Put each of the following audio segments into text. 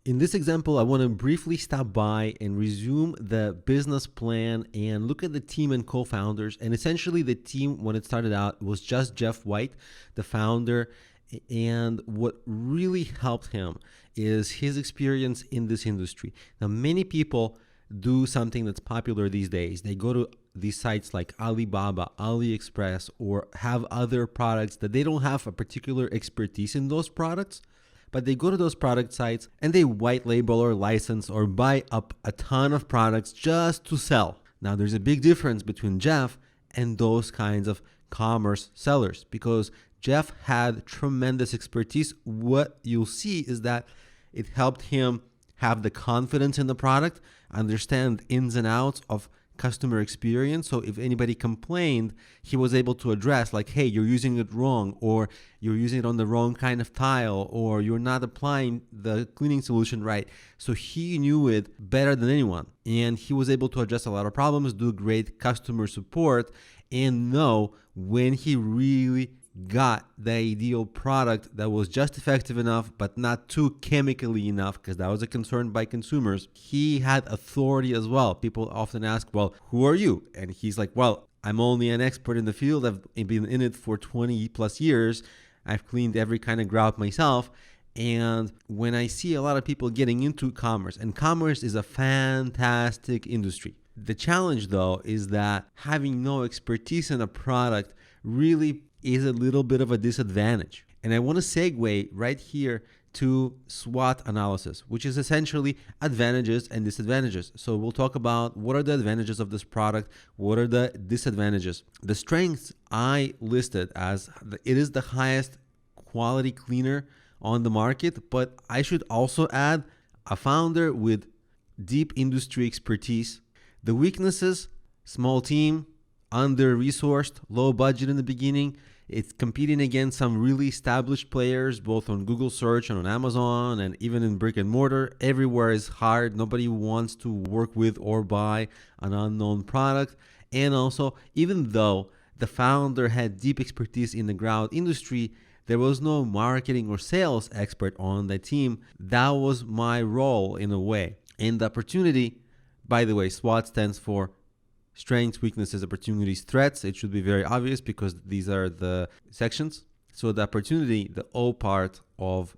In this example, I want to briefly stop by and resume the business plan and look at the team and co-founders. And essentially the team, when it started out, was just Jeff White, the founder. And what really helped him is his experience in this industry. Now, many people do something that's popular these days. They go to these sites like Alibaba, AliExpress, or have other products that they don't have a particular expertise in those products, but they go to those product sites and they white label or license or buy up a ton of products just to sell. Now, there's a big difference between Jeff and those kinds of commerce sellers, because Jeff had tremendous expertise. What you'll see is that it helped him have the confidence in the product, understand ins and outs of customer experience. So if anybody complained, he was able to address like, hey, you're using it wrong, or you're using it on the wrong kind of tile, or you're not applying the cleaning solution right. So he knew it better than anyone. And he was able to address a lot of problems, do great customer support, and know when he really got the ideal product that was just effective enough but not too chemically enough, because that was a concern by consumers. He had authority as well. People often ask, well, who are you? And he's like, well, I'm only an expert in the field. I've been in it for 20 plus years. I've cleaned every kind of grout myself. And when I see a lot of people getting into commerce, and commerce is a fantastic industry. The challenge though is that having no expertise in a product really is a little bit of a disadvantage. And I want to segue right here to Swot analysis, which is essentially advantages and disadvantages. So we'll talk about what are the advantages of this product, what are the disadvantages. The strengths I listed as it is the highest quality cleaner on the market, but I should also add a founder with deep industry expertise. The weaknesses: small team, under-resourced, low budget in the beginning. It's competing against some really established players, both on Google search and on Amazon, and even in brick and mortar. Everywhere is hard. Nobody wants to work with or buy an unknown product. And also, even though the founder had deep expertise in the grout industry, there was no marketing or sales expert on the team. That was my role in a way. And the opportunity, by the way, SWOT stands for strengths, weaknesses, opportunities, threats. It should be very obvious because these are the sections. So the opportunity, the O part of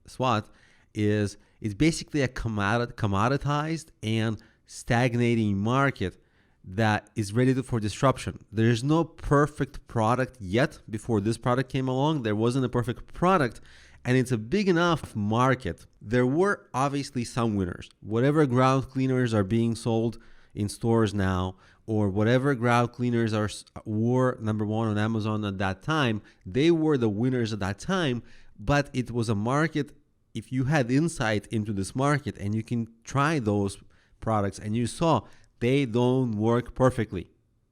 SWOT, is basically a commoditized and stagnating market that is ready for disruption. There's no perfect product yet. Before this product came along, there wasn't a perfect product, and it's a big enough market. There were obviously some winners. Whatever grout cleaners are being sold in stores now, or whatever grout cleaners were number one on Amazon at that time, they were the winners at that time. But it was a market. If you had insight into this market and you can try those products and you saw they don't work perfectly,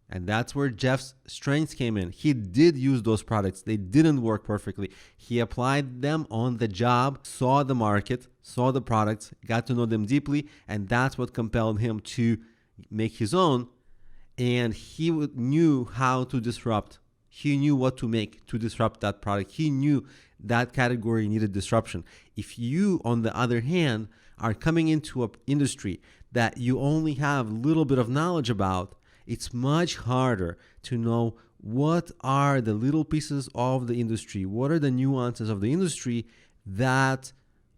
and that's where Jeff's strengths came in. He did use those products. They didn't work perfectly. He applied them on the job, saw the market, saw the products, got to know them deeply, and that's what compelled him to make his own. And he knew how to disrupt. He knew what to make to disrupt that product. He knew that category needed disruption. If you, on the other hand, are coming into an industry that you only have a little bit of knowledge about, it's much harder to know what are the little pieces of the industry, what are the nuances of the industry that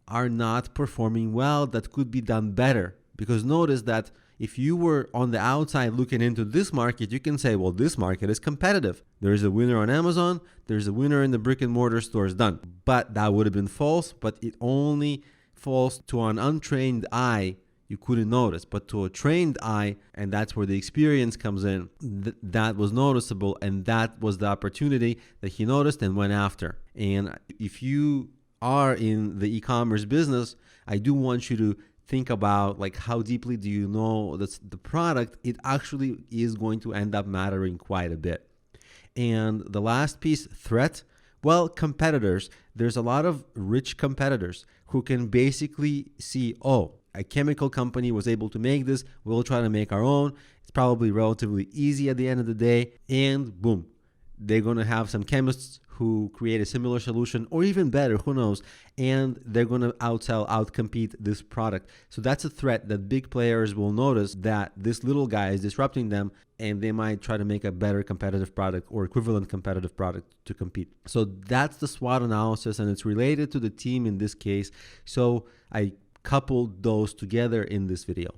are not performing well, that could be done better. Because notice that if you were on the outside looking into this market, you can say, well, this market is competitive. There's a winner on Amazon. There's a winner in the brick and mortar stores, done. But that would have been false, but it only falls to an untrained eye. You couldn't notice, but to a trained eye, and that's where the experience comes in, that was noticeable, and that was the opportunity that he noticed and went after. And if you are in the e-commerce business, I do want you to think about like how deeply do you know that's the product. It actually is going to end up mattering quite a bit. And the last piece, threat. Well, competitors. There's a lot of rich competitors who can basically see, oh, a chemical company was able to make this. We'll try to make our own. It's probably relatively easy at the end of the day. And boom, they're going to have some chemists who create a similar solution, or even better, who knows, and they're going to outcompete this product. So that's a threat that big players will notice, that this little guy is disrupting them, and they might try to make a better competitive product or equivalent competitive product to compete. So that's the SWOT analysis, and it's related to the team in this case. So I coupled those together in this video.